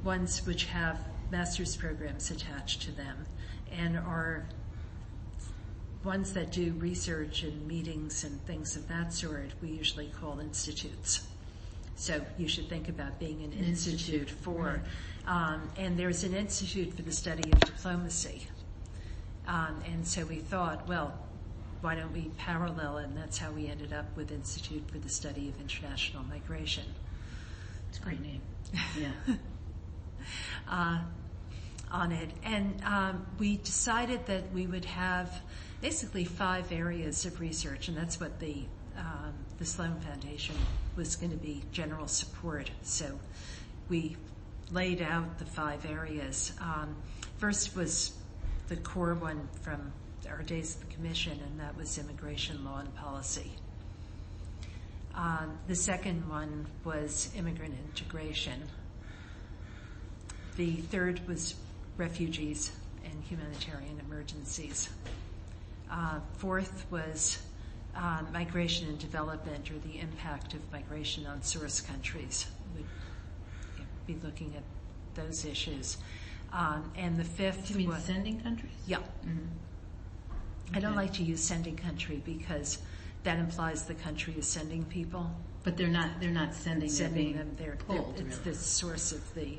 ones which have master's programs attached to them and are ones that do research and meetings and things of that sort, we usually call institutes. So you should think about being an institute for. Right. And there's an institute for the study of diplomacy. And so we thought, well, why don't we parallel, and that's how we ended up with Institute for the Study of International Migration. It's a great name. Yeah. On it. And we decided that we would have basically 5 areas of research, and that's what the Sloan Foundation was going to be, general support. So we laid out the 5 areas. First was the core one from our days at the Commission, and that was immigration law and policy. The second one was immigrant integration. The third was refugees and humanitarian emergencies. Fourth was migration and development, or the impact of migration on source countries. We'd be looking at those issues. And the fifth You mean was sending countries? Yeah. Mm-hmm. I don't Okay. like to use sending country because that implies the country is sending people. But they're not sending them. They're pulled, it's really. the source of the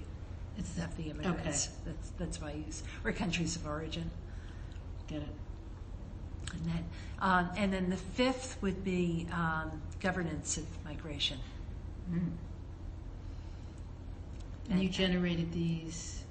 immigrants. Okay. That's why I use, or countries of origin. Get it. And then the fifth would be governance of migration. Mm. And you generated these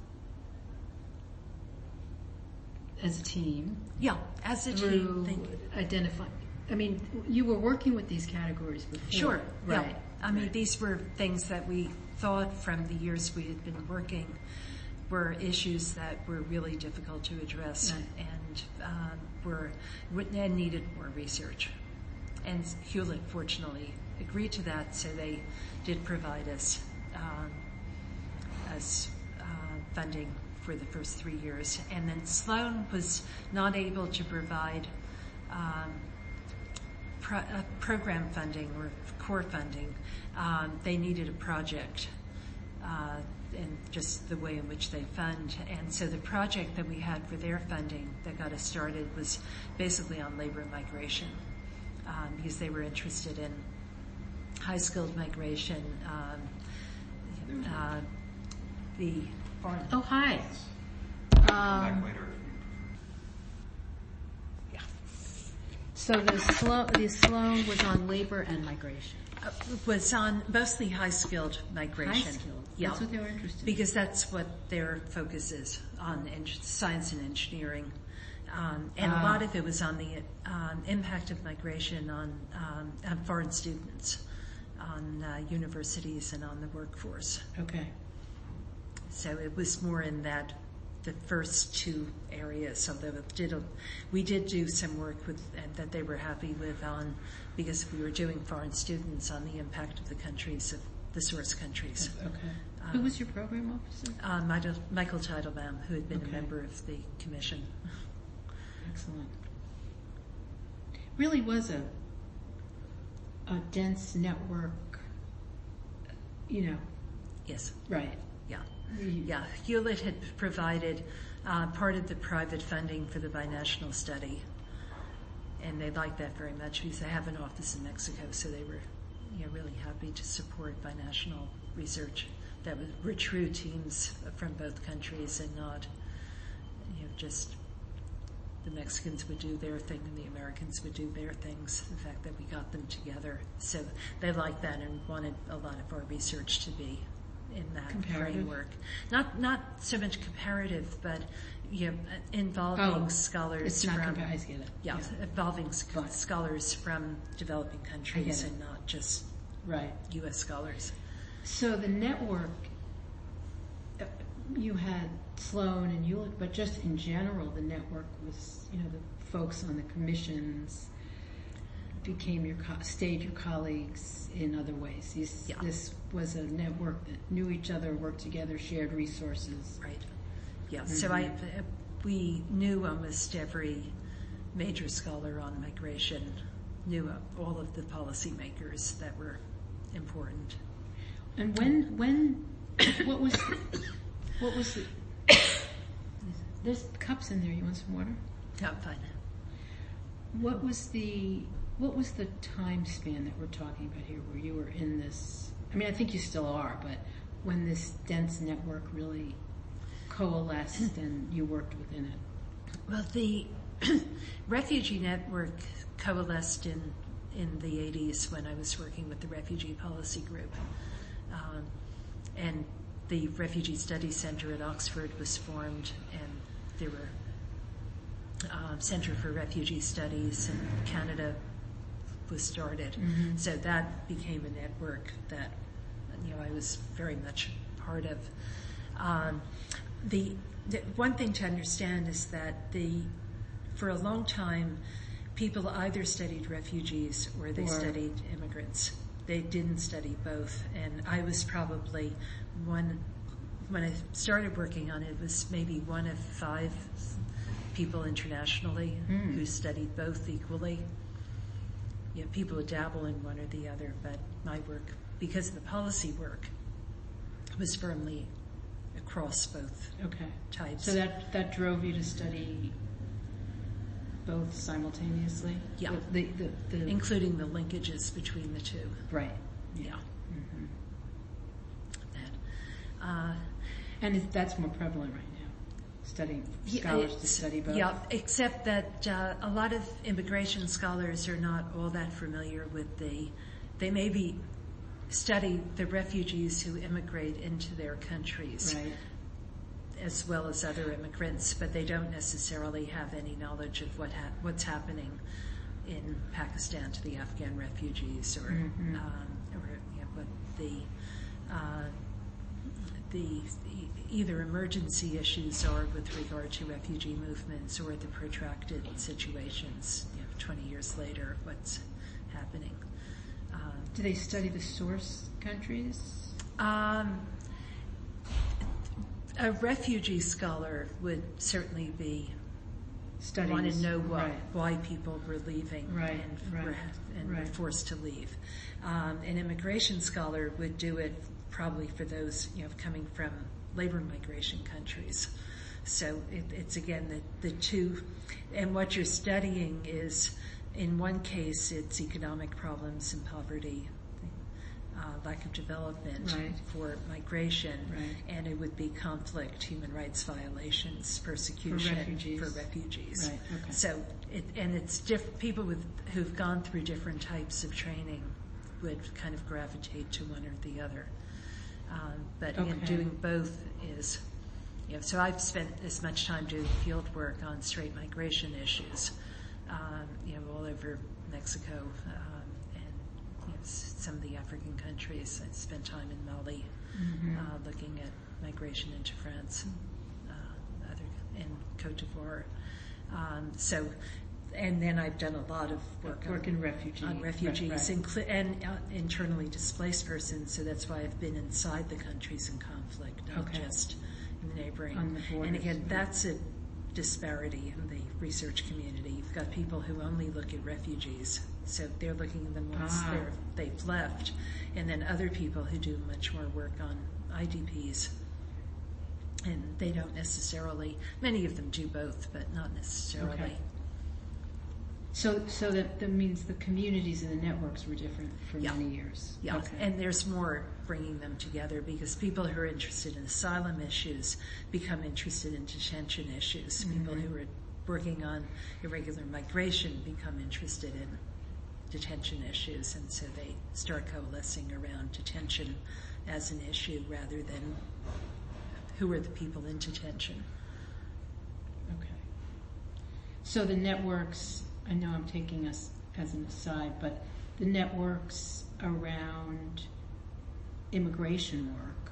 as a team. Yeah, as a through team. identifying. I mean, you were working with these categories before. Sure. Right. Yeah. I mean, these were things that we thought from the years we had been working were issues that were really difficult to address and needed more research. And Hewlett fortunately agreed to that, so they did provide us funding for the first 3 years. And then Sloan was not able to provide program funding or core funding. They needed a project and just the way in which they fund. And so the project that we had for their funding that got us started was basically on labor migration, because they were interested in high-skilled migration, the foreign... Oh, hi. Back later. Yeah. So the Sloan was on labor and migration. Was on mostly high-skilled migration. High-skilled. Yeah. That's what they were interested in. Because that's what their focus is, on science and engineering. And a lot of it was on the impact of migration on foreign students, on universities and on the workforce. Okay. So it was more in the first 2 areas, although we did do some work with that they were happy with on, because we were doing foreign students on the impact of the countries, of the source countries. Okay. Who was your program officer? Michael Teitelbaum, who had been Okay. a member of the commission. Excellent. Really was a dense network, Yes. Right. Yeah. Yeah. Hewlett had provided part of the private funding for the binational study, and they liked that very much because they have an office in Mexico, so they were really happy to support binational research that were true teams from both countries and not just the Mexicans would do their thing and the Americans would do their things. The fact that we got them together. So they liked that and wanted a lot of our research to be in that framework. Not so much comparative, but involving scholars it's not I get it. Yeah, involving scholars from developing countries and not just U.S. scholars. So the network, you had Sloan and Hewlett, but just in general, the network was, the folks on the commissions became your colleagues in other ways. This was a network that knew each other, worked together, shared resources. Right. Yeah. Mm-hmm. So we knew almost every major scholar on migration, knew all of the policymakers that were important. And what was What was the... There's cups in there. You want some water? Yeah, fine. What was the time span that we're talking about here, where you were in this? I mean, I think you still are, but when this dense network really coalesced and you worked within it. Well, the refugee network coalesced in the 80s when I was working with the Refugee Policy Group. And the Refugee Studies Center at Oxford was formed, and there were Center for Refugee Studies in Canada was started. Mm-hmm. So that became a network that I was very much part of. The one thing to understand is that for a long time, people either studied refugees or they studied immigrants. They didn't study both, and I was probably when I started working on it, was maybe one of 5 people internationally who studied both equally. People would dabble in one or the other, but my work, because of the policy work, was firmly across both types. So that drove you to study both simultaneously? Yeah. Including the linkages between the two. Right. Yeah. Mm-hmm. That. And that's more prevalent right now, studying scholars to study both? Yeah, except that a lot of immigration scholars are not all that familiar with they maybe study the refugees who immigrate into their countries, right, as well as other immigrants, but they don't necessarily have any knowledge of what's happening in Pakistan to the Afghan refugees, or what the either emergency issues are with regard to refugee movements, or the protracted situations 20 years later, what's happening. Do they study the source countries? A refugee scholar would certainly want to know why people were leaving and were forced to leave. An immigration scholar would do it probably for those coming from labor migration countries. So it's again the two, and what you're studying is, in one case, it's economic problems and poverty, lack of development for migration, and it would be conflict, human rights violations, persecution for refugees. Right. Okay. So it's people who've gone through different types of training would kind of gravitate to one or the other. But again, doing both is, so I've spent as much time doing field work on straight migration issues, all over Mexico, and some of the African countries. I spent time in Mali, looking at migration into France, and Cote d'Ivoire. And then I've done a lot of work in refugees, and internally displaced persons. So that's why I've been inside the countries in conflict, not just in the neighboring. On the borders. And again, that's a disparity in the research community. You've got people who only look at refugees, so they're looking at them once they've left, and then other people who do much more work on IDPs. And they don't necessarily, many of them do both, but not necessarily. Okay. So that means the communities and the networks were different for many years. Yeah, okay. And there's more bringing them together, because people who are interested in asylum issues become interested in detention issues. People who are working on irregular migration become interested in detention issues, and so they start coalescing around detention as an issue rather than who are the people in detention. Okay. So the networks, I know I'm taking us as an aside, but the networks around immigration work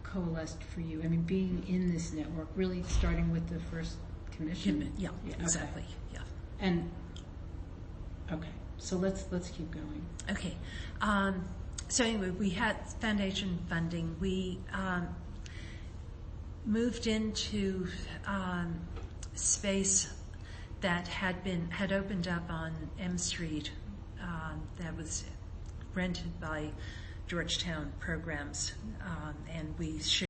coalesced for you. I mean, being in this network, really starting with the first commission? Yeah, exactly. Okay. Yeah. And, okay, so let's keep going. Okay. So anyway, we had foundation funding. We moved into space that had opened up on M Street, that was rented by Georgetown Programs, and we shared